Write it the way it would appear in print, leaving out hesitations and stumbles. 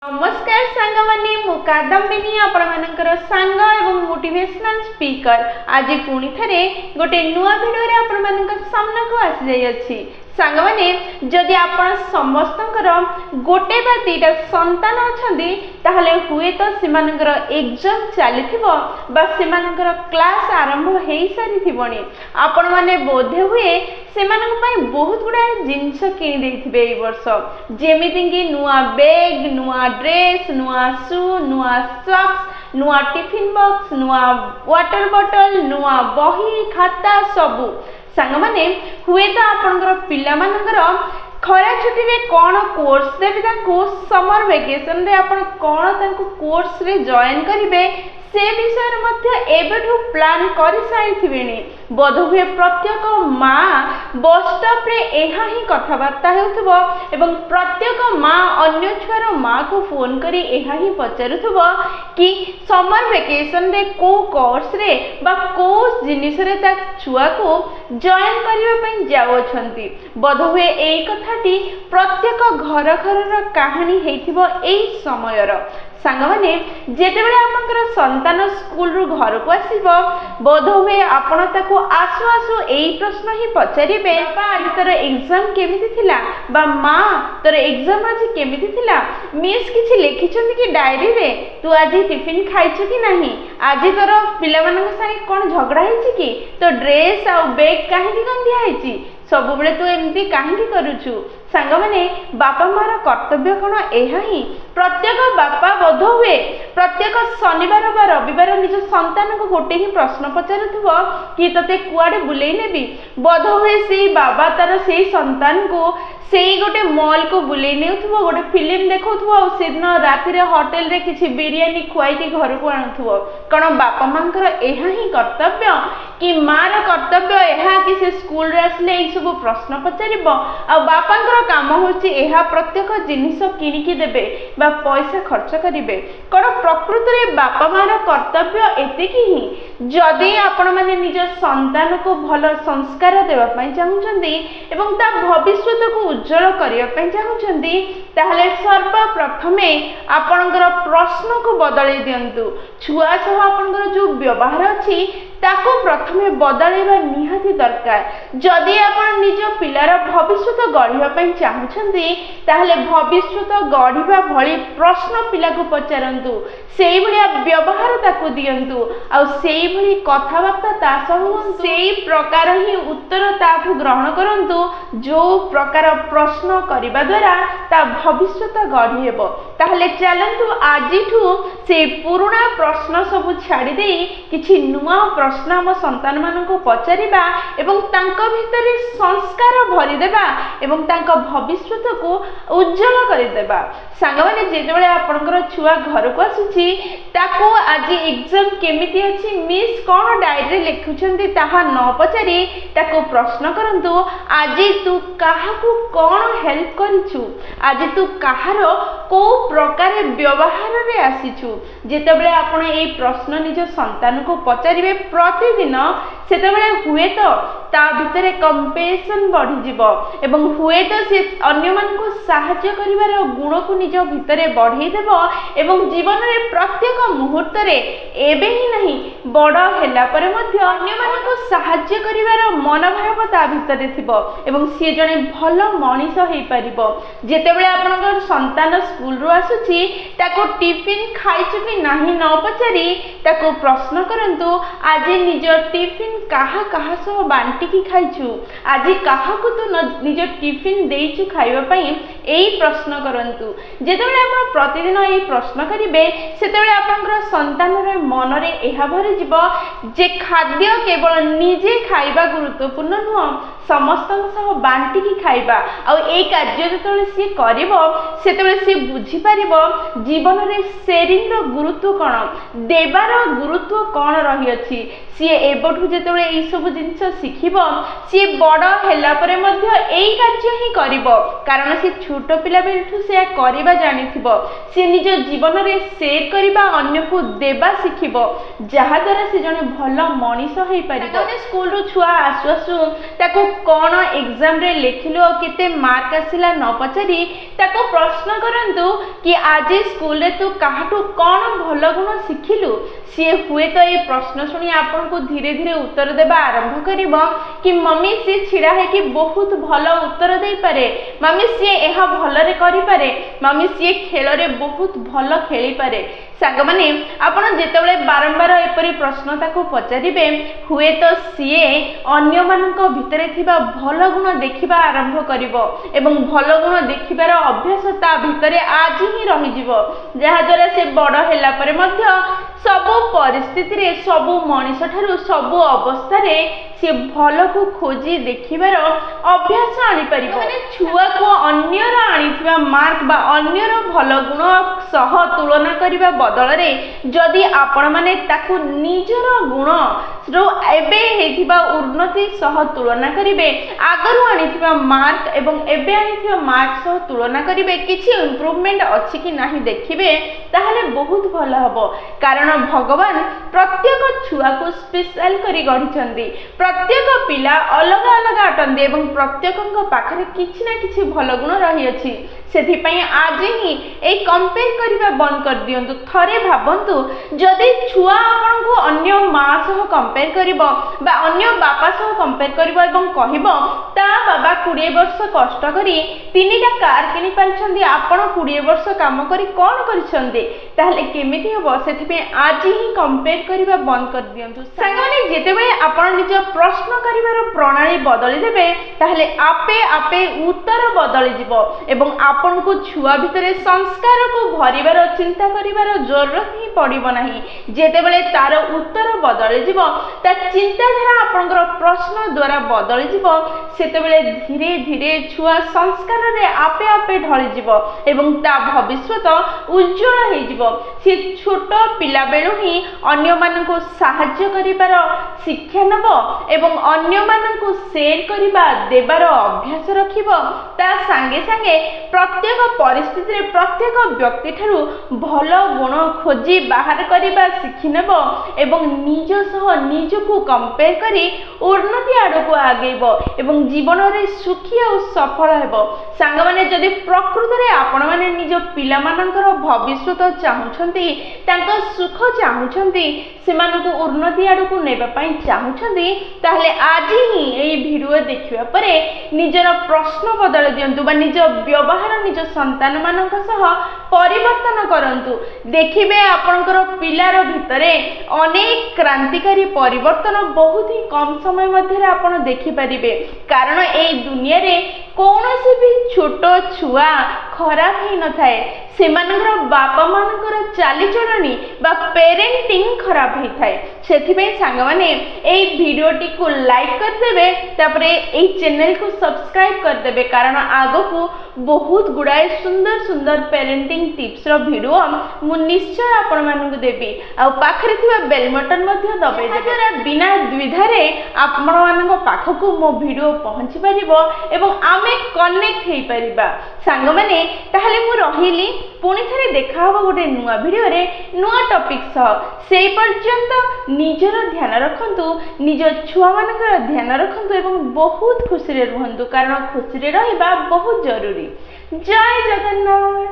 नमस्कार सांग माने मु कादम्बिनी आपणमानकर सांग एवं मोटिवेशनल स्पीकर आज पुणी थरे गोटे नुआ वीडियो रे आपणमानकर सामना को आसी जाई अछि। सांग माने जदि आपण समस्तकर गोटे बा दुईटा संतान अछंदी ताहले हुए तो सेमानकर एग्जाम चलीथिबो बा सेमानकर क्लास आरंभ हेई सारिथिबोनी आपण माने बोधे हुए सेमानक पई बहुत गुडा जिंस किनि देथिबे ए वर्ष जेमिति कि नुआ बैग नुआ ड्रेस नुआ शू नुआ सॉक्स नुआ टिफिन बॉक्स नुआ वाटर बॉटल नुआ बही खाता सबू सांग माने हुए तो आपनकर पिला मानकर खरा छुट्टी रे कौन कोर्स देबे तांको समर वेकेशन रे आपण कौन तांको कोर्स रे जॉइन करिवे से विषय मध्य एबेठू प्लान कर सारिथिबेनी बोध हुए प्रत्येक माँ बस स्टॉप रे एहा ही कथबार्ता हेउथबो एवं प्रत्येक माँ अन्य छुआर माँ को फोन करी एहा ही पचारुथबो कि समर वेकेशन रे को कोर्स रे बा को जिनिस रे ता छुआ को जॉइन करिवा पई जावछंती बोध हुए एई कथाटी प्रत्येक घर घर कहानी हेइथिबो एई समयर सांग माने जेतेबेले आपनकर संतान स्कूल रु घर को आसीबो बोध हुए आपण ताको आसु आसु एई प्रश्न ही पचारिबे बापा आज तोर एग्जाम केमिति थिला बा मां तोर एग्जाम आज केमिति थिला मिस किछि लिखिछन्ती कि डायरी रे तू आज टिफिन खाइछु कि नाही आज तोर पिला मानक संगे कोन झगड़ा हेछि कि तो ड्रेस आ बैग काहे कि गंदिया हेछि सब बेले तू एमती काहे करूछु सांग माने बापा मार कर्तव्य कोन एहा ही प्रत्येक बापा बोध हुए प्रत्येक शनिवार बा रविवार निज संतान को गोटे ही प्रश्न पचारुथबो कि तते कुआडे बुलेई नेबी बोध हुए से बाबा तार से संतान को सेई गोटे मॉल को बुलेई नेउथबो गोटे फिल्म देखौथबो आ से दिन राति रे होटल रे किछि बिरयानी खुआई के घर को आनुथबो कोन बापा मानकर एहा ही कर्तव्य कि मार कर्तव्य एहा कि से स्कूल रे आसले ए सब प्रश्न पचारिबो आ बापांकर काम होछि एहा प्रत्येक जिनिस किनि कि देबे बा पैसा खर्च करिवे कोन प्रकृति रे बापा मार कर्तव्य एतिकी ही जदि आपण माने निज संतान को भलो संस्कार देबा पई चाहुचंदी एवं ता भविष्यत को उज्जवल करिया पई चाहुचंदी ताहले सर्वप्रथमे आपनकर प्रश्न को बदलै दियंतु छुआ सह आपनकर जो व्यवहार अछि ताको प्रथमे बदलैबा निहाती दरकार जदि आपण निज पिलार भविष्यत गढ़िबा पई चाहुचंदी ताहले भविष्यत गढ़िबा भली प्रश्न पिला को पचारंतु सेई भलिया व्यवहार ताको दियंतु आ सेई भली कथाबार्ता ता सह सेई प्रकार ही उत्तर ताठु ग्रहण करंतु जो प्रकार प्रश्न करिबा द्वारा ता भविष्यत गढ़ी हेबो ताहले चलंतु आजिठु से पुराना प्रश्न सब छाड़ी देई किछि नुआ प्रश्न हम संतान मान को पचारिबा एवं तांको भितरे संस्कार भरी देबा एवं तांको भविष्यत को उज्जवल करि देबा सांग माने जेतेबेले आपनकर छुआ घर को आसुची ताको आज एग्जाम केमिति अछि मिस कोन डायरी लिखुछंती ताहा न पचारी ताको प्रश्न करंतु आज तू काहा को कोन हेल्प करिछु आज तू काहार को प्रकार व्यवहार रे आसीछु जेतेबेले आपण ए प्रश्न निज संतान को पचारिबे प्रतिदिन सेतेबेले हुए तो ता भितरे कंपेशन बढ़ी जिवो एवं हुए तो से अन्य मान को सहाय्य करिवार गुण को निज भितरे बढ़ई देबो एवं जीवन रे प्रत्येक मुहूर्त रे एबे ही नहीं बड़ हेला परे मध्य अन्य मान को सहाय्य करिवार मनोभाव ता भितरे थिबो एवं से जने भलो मनीष हेई परिबो जेतेबेले आपनकर संतान स्कूल रो आसुची ताको टिफिन खाइछु कि नाही न पचारी ताको प्रश्न करंतु आज निज टिफिन काहा काहा सह बांटी की खाइछु आज काहा को तो निज टिफिन देइछु खाइबा पई एई प्रश्न करंतु जेतेबेले आपण प्रतिदिन एई प्रश्न करिवे सेतेबेले आपनकर संतान रे मन रे एहा भरि जिवो जे खाद्य केवल निजे खाइबा गुरुत्वपूर्ण नुह समस्त सह बांटी की खाइबा आ एई कार्य जेतेबेले से करिवो सेतेबेले से बुझी परिबो जीवन रे शेयरिंग रो गुरुत्व कोन देबार गुरुत्व कोन रही अछि सी एबठू जेतेबेले एई सब जिंस शिखिबो सी बड़ हैला परे मध्य एई कार्य ही करिवो कारण सी छोट पिला बेलठू से करिबा जानिथिबो सी निज जीवन रे शेयर करिबा अन्य को देबा शिखिबो जहा द्वारा से जने भलो मनीष होई परिबो। तने स्कूल रु छुआ आसु आसु ताको कोन एग्जाम रे लेखिलो केते मार्क आसिला न पचारी ताको प्रश्न करंतु कि आज स्कूल रे तू काहाटू कोन भलो गुण शिखिलु सी हुए तो ये प्रश्न सुनी आपन को धीरे धीरे उत्तर देबा आरंभ करिवो कि मम्मी सी छिड़ा है कि बहुत भलो उत्तर देई पारे मम्मी सी एहा भलो रे करि पारे मम्मी सी खेल रे बहुत भलो खेली पारे। सांग माने आपण जेतेबेले बारंबार एपरि प्रश्न ताको पचारिबे हुए तो सी अन्य मानक भितरे थिबा भलो गुण देखिबा आरंभ करिवो एवं भलो गुण देखिबार अभ्यास ता भितरे आज ही रहि जिवो जहा द्वारा से बड़ हैला परे मध्य सबु परिस्थिति रे सबु मनीष ठारू सबु अवस्था रे से भलो को खोजी देखिबार अभ्यास आनी परिबो। माने छुआ को अन्यर आनिथिबा मार्क बा अन्यर भलो गुण सह तुलना करिबा बदल रे जदि आपण माने ताकू निजर गुण रो एबे हेथिबा उन्नति सह तुलना करिवे आगरु आनिथिबा मार्क एवं एबे आनिथिबा मार्क सह तुलना करिवे किछि इंप्रूवमेंट अछि कि नाही देखिबे ताहले बहुत भलो हबो कारण भगवान प्रत्येक छुआ को स्पेशल करी गढिछंदी प्रत्येक पिला अलग अलग अटंदी एवं प्रत्येकଙ୍କ पाखरे किछि ना किछि भलो गुण रही अछि सेथि पई आज ही ए कंपेयर करिबा बंद कर दियंतु थरे भाबंतु जदि छुआ आपन को अन्य मां सह कंपेयर करिवो बा अन्य बापा सह कंपेयर करिवो एवं कहिवो ता बाबा 20 वर्ष कष्ट करी तीनिटा कार किनि पारछंदी आपन 20 वर्ष काम करी कोन करिछंदी ताहले केमिति हबो सेथि पे आज ही कंपेयर करिबा बंद कर दियंतु। सांगने जेतेबे आपन निज प्रश्न करिवार प्रणाली बदली देबे ताहले आपे आपे उत्तर बदली जिवो एवं आपन को छुआ भितरे संस्कार को भरिबार चिंता करिवार जरूरत ही पड़िबो नाही जेतेबेले तार उत्तर बदली जिवो ता चिंताधारा आपनकर प्रश्न द्वारा बदली जिवो सेतेबेले धीरे धीरे छुआ संस्कार रे आपे आपे ढଳି जिवो एवं ता भविष्यत उज्जवल हे जिवो से छोट पिला बेलु ही अन्य मान को सहाय्य करिबार शिक्षा नबो एवं अन्य मान को शेयर करिबा देबार अभ्यास रखिबो ता संगे संगे प्रत्येक परिस्थिति रे प्रत्येक व्यक्ति ठारू भलो गुण खोजी बाहर करिबा शिखि नेबो एवं निज सह निज को कंपेयर करी उन्नति आड़ को आगेबो एवं जीवन रे सुखी और सफल हेबो। सांग माने जदि प्रकृति रे आपण माने निज पिला मानकर भविष्यत चाहुछंती तांको सुख चाहुछंती सेमानकु उन्नति आड़ को नेबा पई चाहुछंती ताहले आज ही एई वीडियो देखिबा परे निजर प्रश्न बदल दियंतु बा निज व्यवहार निज संतान मानक सह परिवर्तन करंतु देखिबे आपनकर पिलार भितरे अनेक क्रांतिकारी परिवर्तन बहुत ही कम समय मध्य आपण देखि परिबे कारण एई दुनिया रे कोनोसी भी छोट छुआ खराब ही न थाए सेमानकर बापा मानकर चाली चलनी बा पेरेंटिंग खराब ही थाए सेथि पे सांग माने एई वीडियोटी को लाइक कर देबे तापरे एई चैनल को सब्सक्राइब कर देबे कारण आगो को बहुत गुडाए सुंदर सुंदर पेरेंटिंग टिप्स रो वीडियो मु निश्चय आपण मानकु देबी आ पाखरे थिबा बेल बटन मध्ये दबे देबे बिना द्विधा रे आपण मानक पाखकु मो वीडियो पहुंची परिबो एवं आमे कनेक्ट हेई परिबा। सांग माने ताहले मु रहिली पुणी थरे देखा हो गोटे नुआ वीडियो रे नुआ टॉपिक सह से पर्यंत निजर ध्यान रखंतु निज छुआ मानकर ध्यान रखंतु एवं बहुत खुशी रे रहंतु कारण खुशी रे रहिबा बहुत जरूरी। जय जगन्नाथ।